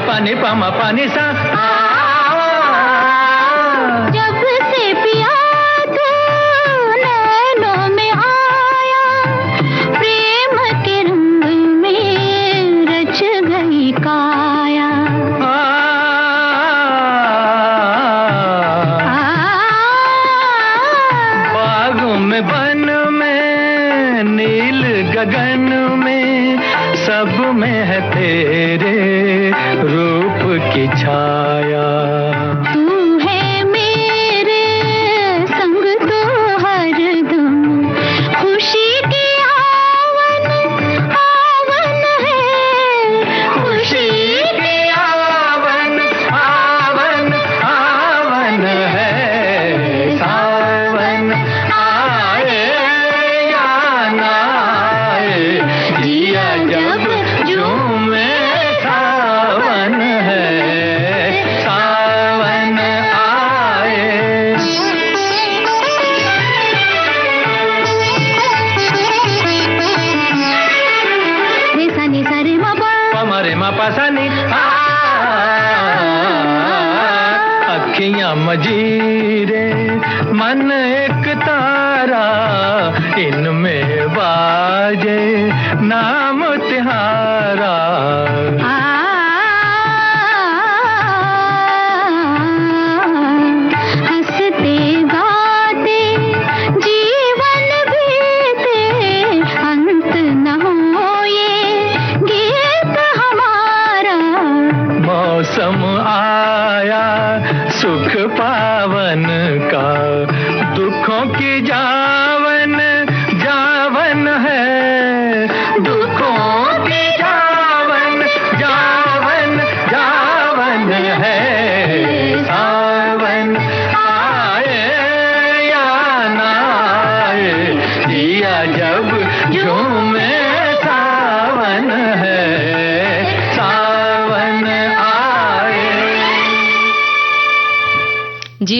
पानी पामा पानी सा जब से पिया तू नैनों में आया, प्रेम के रंग में रच गई काया। बागों में वन में नील गगन में सब में है तेरे रूप की छाया। तू है मेरे संग तो हरदम खुशी की आवन आवन है, खुशी की आवन आवन आवन है। सावन आए या ना आए, जिया जब झूमे सावन है, सावन आए। निसानी सारे मापा पमरे मापा सानी अखियां मजीरे मन एक तारा, इनमें बाजे नाम तिहारा। हंसते गाते जीवन बीते, अंत न हो ये गीत हमारा। मौसम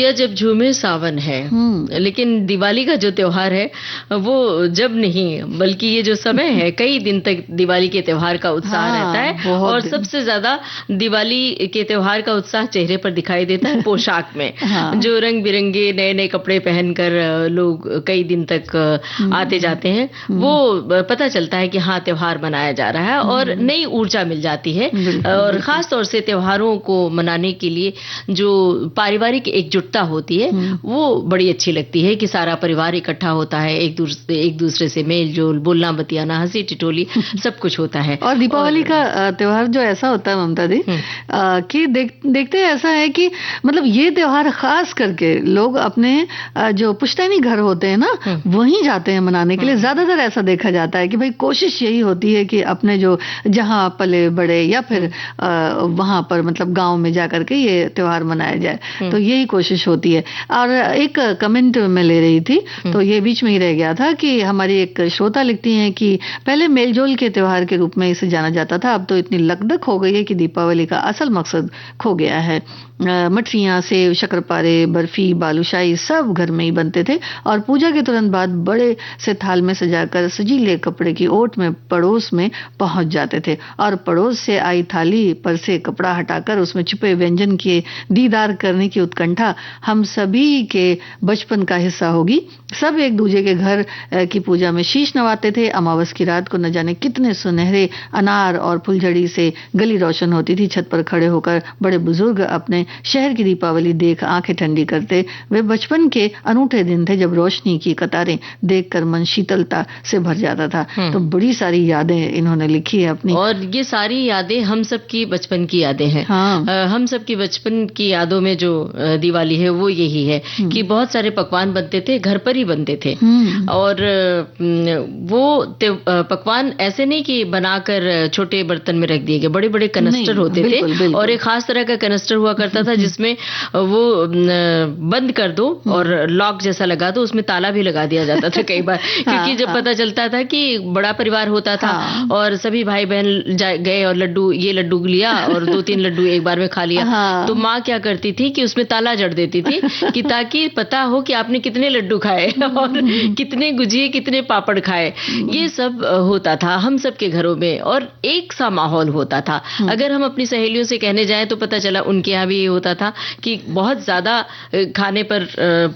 जिया जब झूमे सावन है, लेकिन दिवाली का जो त्योहार है वो जब नहीं बल्कि ये जो समय है कई दिन तक दिवाली के त्योहार का उत्साह रहता है। और सबसे ज्यादा दिवाली के त्योहार का उत्साह चेहरे पर दिखाई देता है पोशाक में। जो रंग बिरंगे नए नए कपड़े पहनकर लोग कई दिन तक आते जाते हैं, वो पता चलता है कि हाँ त्योहार मनाया जा रहा है और नई ऊर्जा मिल जाती है। और खास तौर से त्योहारों को मनाने के लिए जो पारिवारिक एकजुटता होती है वो बड़ी अच्छी लगती है कि सारा परिवार इकट्ठा होता है, एक दूसरे से मेल जोल, बोलना बतियाना, हंसी टिटोली सब कुछ होता है। और दीपावली का त्योहार जो ऐसा होता है ममता दी कि देखते हैं ऐसा है कि मतलब ये त्योहार खास करके लोग अपने जो पुश्तैनी घर होते हैं ना वहीं जाते हैं मनाने के लिए। ज्यादातर ऐसा देखा जाता है कि भाई कोशिश यही होती है कि अपने जो जहां पले बड़े या फिर वहां पर मतलब गांव में जाकर के ये त्योहार मनाया जाए, तो यही कोशिश होती है। और एक कमेंट मैं ले रही थी तो ये बीच में ही रह गया था कि हमारी एक श्रोता लिखती हैं कि पहले मेलजोल के त्योहार के रूप में इसे जाना जाता था, अब तो इतनी लगदक हो गई है कि दीपावली का असल मकसद खो गया है। मठरियां, सेव, शक्करपारे, बर्फी, बालूशाही सब घर में ही बनते थे और पूजा के तुरंत बाद बड़े से थाल में सजाकर सजीले कपड़े की ओट में पड़ोस में पहुंच जाते थे और पड़ोस से आई थाली पर से कपड़ा हटाकर उसमें छुपे व्यंजन के दीदार करने की उत्कंठा हम सभी के बचपन का हिस्सा होगी। सब एक दूसरे के घर की पूजा में शीश नवाते थे। अमावस की रात को न जाने कितने सुनहरे अनार और फुलझड़ी से गली रोशन होती थी। छत पर खड़े होकर बड़े बुजुर्ग अपने शहर की दीपावली देख आंखें ठंडी करते। वे बचपन के अनूठे दिन थे जब रोशनी की कतारें देखकर मन शीतलता से भर जाता था। तो बड़ी सारी यादें इन्होंने लिखी है अपनी, और ये सारी यादें हम सब की बचपन की यादें हैं। हम सब की बचपन की यादों में जो दिवाली है वो यही है कि बहुत सारे पकवान बनते थे, घर पर ही बनते थे। और वो पकवान ऐसे नहीं कि बनाकर छोटे बर्तन में रख दिए गए, बड़े बड़े कनस्टर होते थे। और एक खास तरह का कनस्टर हुआ करता था जिसमें वो बंद कर दो और लॉक जैसा लगा दो, उसमें ताला भी लगा दिया जाता था कई बार। क्योंकि जब पता चलता था कि बड़ा परिवार होता था और सभी भाई बहन गए और ये लड्डू लिया और 2-3 लड्डू एक बार में खा लिया, तो माँ क्या करती थी कि उसमें ताला जड़ देती थी कि ताकि पता हो कि आपने कितने लड्डू खाए और कितने गुजिये, कितने पापड़ खाए। ये सब होता था हम सब के घरों में और एक सा माहौल होता था। अगर हम अपनी सहेलियों से कहने जाएं तो पता चला उनके यहाँ भी ये होता था कि बहुत ज्यादा खाने पर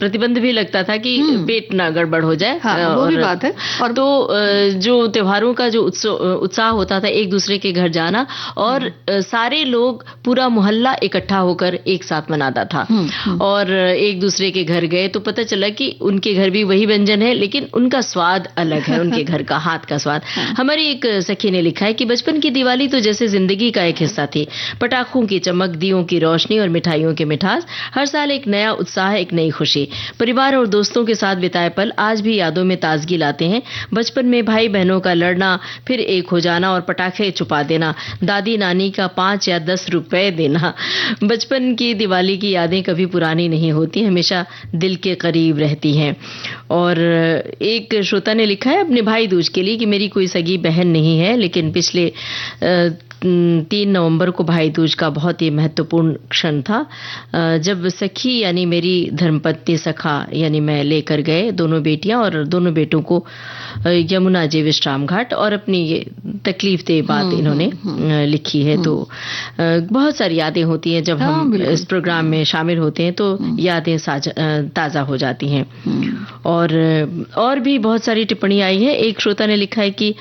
प्रतिबंध भी लगता था कि पेट ना गड़बड़ हो जाए। वो भी बात है। और तो जो त्योहारों का जो उत्साह होता था एक दूसरे के घर जाना और सारे लोग पूरा मोहल्ला इकट्ठा होकर एक साथ मनाता था। और एक दूसरे के घर गए तो पता चला कि उनके घर भी वही व्यंजन है लेकिन उनका स्वाद अलग है, उनके घर का हाथ का स्वाद। हमारी एक सखी ने लिखा है कि बचपन की दिवाली तो जैसे जिंदगी का एक हिस्सा थी। पटाखों की चमक, दियों की रोशनी और मिठाइयों के मिठास, हर साल एक नया उत्साह, एक नई खुशी। परिवार और दोस्तों के साथ बिताए पल आज भी यादों में ताजगी लाते हैं। बचपन में भाई बहनों का लड़ना, फिर एक हो जाना और पटाखे छुपा देना, दादी नानी का 5 या 10 रुपए देना। बचपन की दिवाली की यादें कभी पुरानी नहीं होती, हमेशा दिल के करीब रहती हैं। और एक श्रोता ने लिखा है अपने भाई दूज के लिए कि मेरी कोई सगी बहन नहीं है, लेकिन पिछले 3 नवंबर को भाई दूज का बहुत ही महत्वपूर्ण क्षण था जब सखी यानी मेरी धर्मपत्नी सखा यानी मैं लेकर गए दोनों बेटियां और दोनों बेटों को यमुना जी विश्राम घाट। और अपनी ये तकलीफ दे बात इन्होंने लिखी है। तो बहुत सारी यादें होती हैं जब हम इस प्रोग्राम में शामिल होते हैं तो यादें ताज़ा हो जाती हैं। और भी बहुत सारी टिप्पणी आई है। एक श्रोता ने लिखा है कि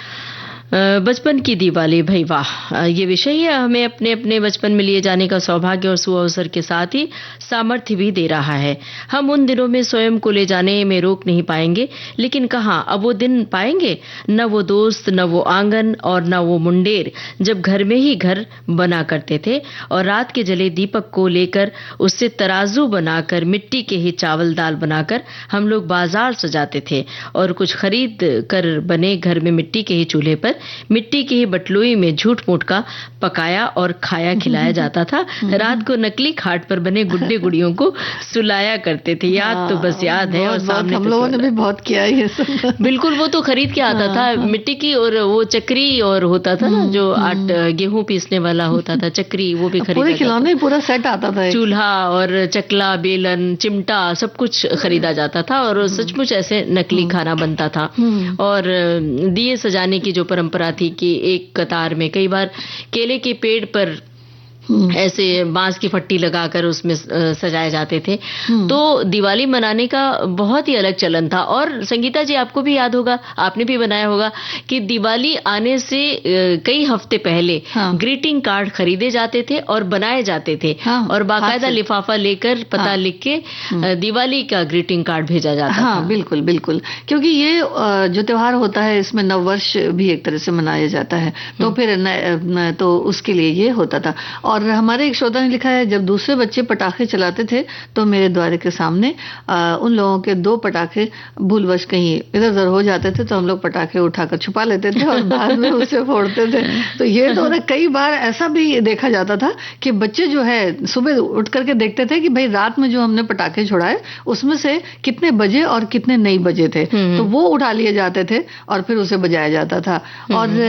बचपन की दिवाली, भाई वाह, ये विषय है हमें अपने अपने बचपन में लिए जाने का सौभाग्य और सुअवसर के साथ ही सामर्थ्य भी दे रहा है। हम उन दिनों में स्वयं को ले जाने में रोक नहीं पाएंगे, लेकिन कहाँ अब वो दिन पाएंगे? न वो दोस्त, न वो आंगन और न वो मुंडेर जब घर में ही घर बना करते थे और रात के जले दीपक को लेकर उससे तराजू बनाकर मिट्टी के ही चावल दाल बनाकर हम लोग बाजार सजाते थे और कुछ खरीद कर बने घर में मिट्टी के ही चूल्हे पर मिट्टी की ही बटलोई में झूठ मूठ का पकाया और खाया खिलाया जाता था। रात को नकली खाट पर बने गुड्डे गुड़ियों को सुलाया करते थे। याद तो बस याद है, और सामने हम लोगों ने भी बहुत किया है ये सब। बिल्कुल, वो तो खरीद के आता था मिट्टी की, और वो चक्री और होता था ना जो गेहूं पीसने वाला होता था, चक्री, वो भी खरीदा। पूरे खिलौने पूरा सेट आता था। चूल्हा और चकला, बेलन, चिमटा सब कुछ खरीदा जाता था, और सचमुच ऐसे नकली खाना बनता था। और दिए सजाने की जो परंपरा थी कि एक कतार में, कई बार केले के पेड़ पर ऐसे बांस की फट्टी लगाकर उसमें सजाए जाते थे। तो दिवाली मनाने का बहुत ही अलग चलन था। और संगीता जी, आपको भी याद होगा, आपने भी बनाया होगा कि दिवाली आने से कई हफ्ते पहले ग्रीटिंग कार्ड खरीदे जाते थे और बनाए जाते थे, और बाकायदा लिफाफा लेकर पता लिख के दिवाली का ग्रीटिंग कार्ड भेजा जाता था। बिल्कुल बिल्कुल, क्योंकि ये जो त्योहार होता है इसमें नववर्ष भी एक तरह से मनाया जाता है, तो फिर तो उसके लिए ये होता था। और हमारे एक श्रोता ने लिखा है, जब दूसरे बच्चे पटाखे चलाते थे तो मेरे द्वार के सामने उन लोगों के 2 पटाखे भूलवश कहीं इधर उधर हो जाते थे, तो हम लोग पटाखे उठाकर छुपा लेते थे और बाद में उसे फोड़ते थे। तो ये तो कई बार ऐसा भी देखा जाता था कि बच्चे जो है सुबह उठ करके देखते थे कि भाई रात में जो हमने पटाखे छुड़ाए उसमें से कितने बजे और कितने नहीं बजे थे, तो वो उठा लिए जाते थे और फिर उसे बजाया जाता था। और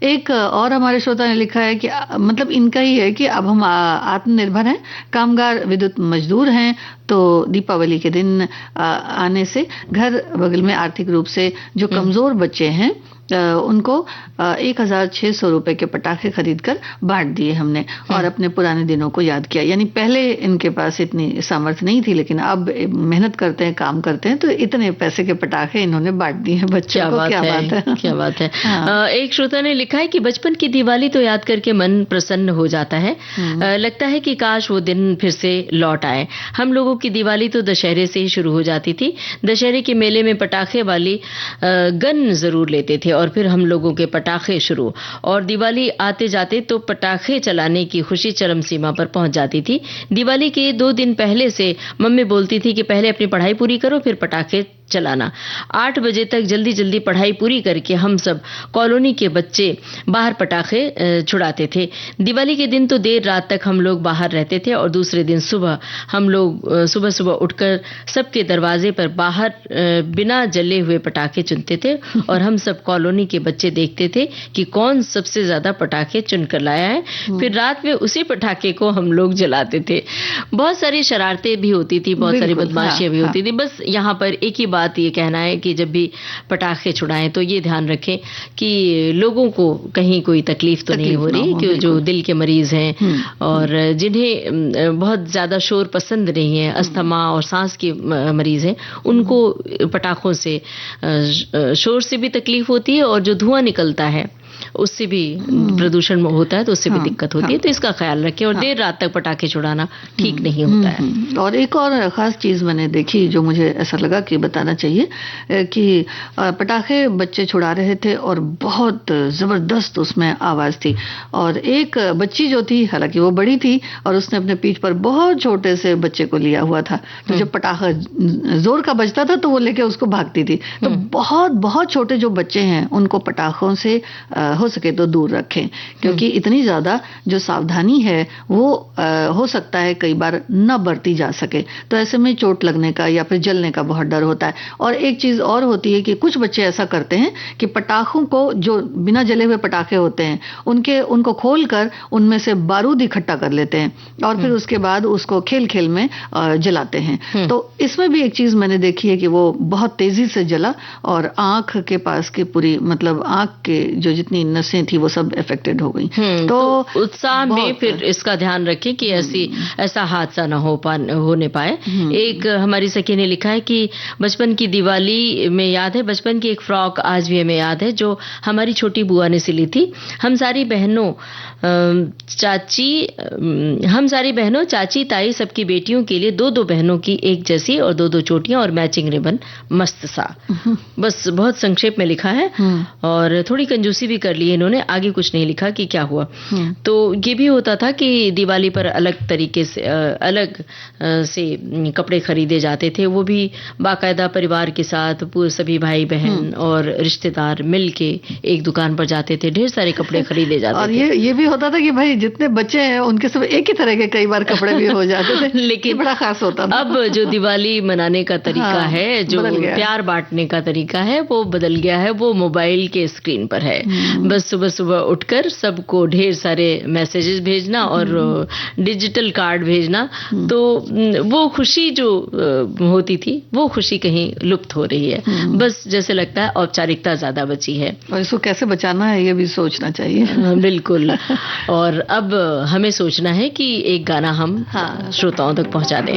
एक और हमारे श्रोता ने लिखा है कि मतलब इनका ही है कि अब हम आत्मनिर्भर हैं, कामगार विद्युत मजदूर हैं, तो दीपावली के दिन आने से घर बगल में आर्थिक रूप से जो कमजोर बच्चे हैं उनको 1,600 रुपए के पटाखे खरीदकर बांट दिए हमने, और अपने पुराने दिनों को याद किया। यानी पहले इनके पास इतनी सामर्थ्य नहीं थी, लेकिन अब मेहनत करते हैं, काम करते हैं, तो इतने पैसे के पटाखे इन्होंने बांट दिए हैं बच्चों को। क्या बात है, क्या बात है। एक श्रोता ने लिखा है कि बचपन की दिवाली तो याद करके मन प्रसन्न हो जाता है। लगता है कि काश वो दिन फिर से लौट आए। हम लोगों की दिवाली तो दशहरे से ही शुरू हो जाती थी। दशहरे के मेले में पटाखे वाली गन जरूर लेते थे, और फिर हम लोगों के पटाखे शुरू, और दिवाली आते जाते तो पटाखे चलाने की खुशी चरम सीमा पर पहुंच जाती थी। दिवाली के 2 दिन पहले से मम्मी बोलती थी कि पहले अपनी पढ़ाई पूरी करो फिर पटाखे चलाना। 8 बजे तक जल्दी जल्दी पढ़ाई पूरी करके हम सब कॉलोनी के बच्चे बाहर पटाखे छुड़ाते थे। दिवाली के दिन तो देर रात तक हम लोग बाहर रहते थे, और दूसरे दिन सुबह हम लोग सुबह सुबह उठकर सबके दरवाजे पर बाहर बिना जले हुए पटाखे चुनते थे, और हम सब कॉलोनी के बच्चे देखते थे कि कौन सबसे ज्यादा पटाखे चुनकर लाया है। फिर रात में उसी पटाखे को हम लोग जलाते थे। बहुत सारी शरारतें भी होती थी, बहुत सारी बदमाशियां भी होती थी। बस यहाँ पर एक ही बात ये कहना है कि जब भी पटाखे छुड़ाएं तो ये ध्यान रखें कि लोगों को कहीं कोई तकलीफ तो नहीं हो रही, कि जो दिल के मरीज हैं और जिन्हें बहुत ज्यादा शोर पसंद नहीं है, अस्थमा और सांस के मरीज हैं, उनको पटाखों से शोर से भी तकलीफ होती है, और जो धुआं निकलता है उससे भी प्रदूषण होता है, तो उससे भी दिक्कत होती है। तो इसका ख्याल रखें, और देर रात तक पटाखे छुड़ाना ठीक नहीं होता है। और एक और खास चीज मैंने देखी जो मुझे ऐसा लगा कि बताना चाहिए कि पटाखे बच्चे छुड़ा रहे थे और बहुत जबरदस्त उसमें आवाज थी, और एक बच्ची जो थी, हालांकि वो बड़ी थी, और उसने अपने पीठ पर बहुत छोटे से बच्चे को लिया हुआ था, तो जब पटाखा जोर का बजता था तो वो लेके उसको भागती थी। तो बहुत बहुत छोटे जो बच्चे हैं उनको पटाखों से हो सके तो दूर रखें, क्योंकि इतनी ज्यादा जो सावधानी है वो हो सकता है कई बार न बरती जा सके, तो ऐसे में चोट लगने का या फिर जलने का बहुत डर होता है। और एक चीज और होती है कि कुछ बच्चे ऐसा करते हैं कि पटाखों को, जो बिना जले हुए पटाखे होते हैं, उनको खोलकर उनमें से बारूद इकट्ठा कर लेते हैं, और फिर उसके बाद उसको खेल खेल में जलाते हैं। तो इसमें भी एक चीज मैंने देखी है कि वो बहुत तेजी से जला, और आंख के पास की पूरी, मतलब आंख के जो जितनी नसें थी वो सब अफेक्टेड हो गई। तो उत्साह में फिर इसका ध्यान रखें कि ऐसा हादसा न होने पाए। एक हमारी सखी ने लिखा है कि बचपन की दिवाली में याद है, बचपन की एक फ्रॉक आज भी हमें याद है जो हमारी छोटी बुआ ने सिली थी। हम सारी बहनों, चाची, ताई सबकी बेटियों के लिए 2-2 बहनों की एक जैसी और 2-2 चोटियां और मैचिंग रिबन, मस्त सा। बस बहुत संक्षेप में लिखा है, और थोड़ी कंजूसी भी भी कर लिए इन्होंने, आगे कुछ नहीं लिखा कि क्या हुआ। तो ये भी होता था कि दिवाली पर अलग तरीके से अलग से कपड़े खरीदे जाते थे, वो भी बाकायदा परिवार के साथ पूरे सभी भाई बहन और रिश्तेदार मिल के एक दुकान पर जाते थे, ढेर सारे कपड़े खरीदे जाते और थे। ये भी होता था कि भाई जितने बच्चे हैं उनके सब एक ही तरह के कई बार कपड़े भी हो जाते थे लेकिन बड़ा खास होता था। अब जो दिवाली मनाने का तरीका है, जो प्यार बांटने का तरीका है, वो बदल गया है। वो मोबाइल के स्क्रीन पर है। बस सुबह सुबह उठकर सबको ढेर सारे मैसेजेस भेजना और डिजिटल कार्ड भेजना, तो वो खुशी जो होती थी वो खुशी कहीं लुप्त हो रही है। बस जैसे लगता है औपचारिकता ज्यादा बची है और इसको कैसे बचाना है ये भी सोचना चाहिए। बिल्कुल। और अब हमें सोचना है कि एक गाना हम श्रोताओं तक पहुंचा दें।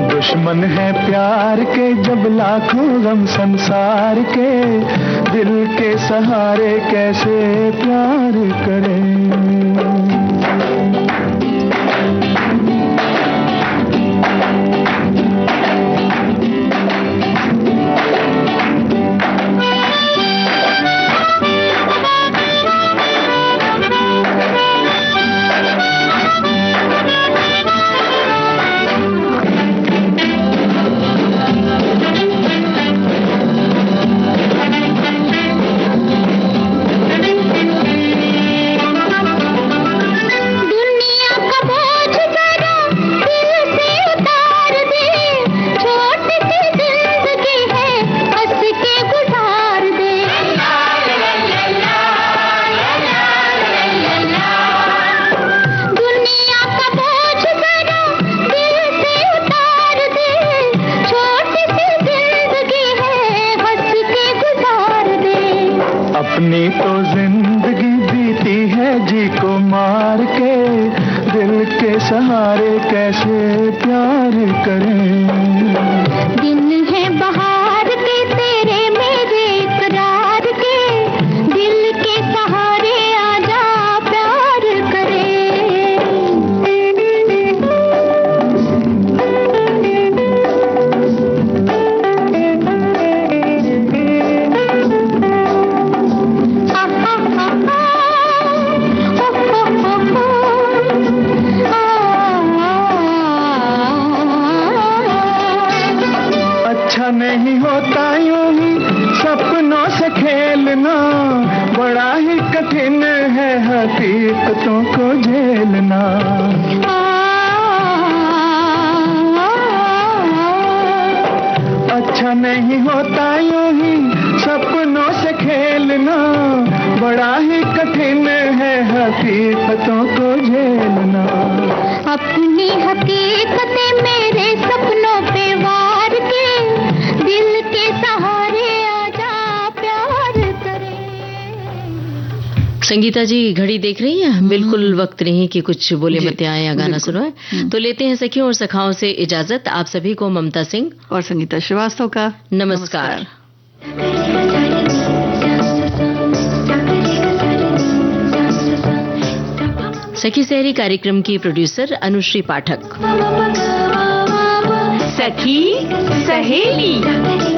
दुश्मन है प्यार के जब लाखों गम संसार के, दिल के सहारे कैसे प्यार करें। अपनी तो जिंदगी बीती है जी को मार के, दिल के सहारे कैसे प्यार करें। दिन है बहार के तेरे मेरे इकरार के, दिल के सहारे आजा प्यार करें। अच्छा नहीं होता यूं ही सपनों से खेलना, बड़ा ही कठिन है हकीकतों को झेलना। अच्छा नहीं होता यूं ही सपनों से खेलना, बड़ा ही कठिन है हकीकतों को झेलना। अपनी हकीकतें मेरे सपनों पे वार के, दिल के सहारे आजा प्यार करें। संगीता जी घड़ी देख रही हैं? बिल्कुल वक्त नहीं कि कुछ बोले बतियाएं या गाना सुनाएं। तो लेते हैं सखियों और सखाओं से इजाजत। आप सभी को ममता सिंह और संगीता श्रीवास्तव का नमस्कार। सखी सहरी कार्यक्रम की प्रोड्यूसर अनुश्री पाठक। सखी सहेली।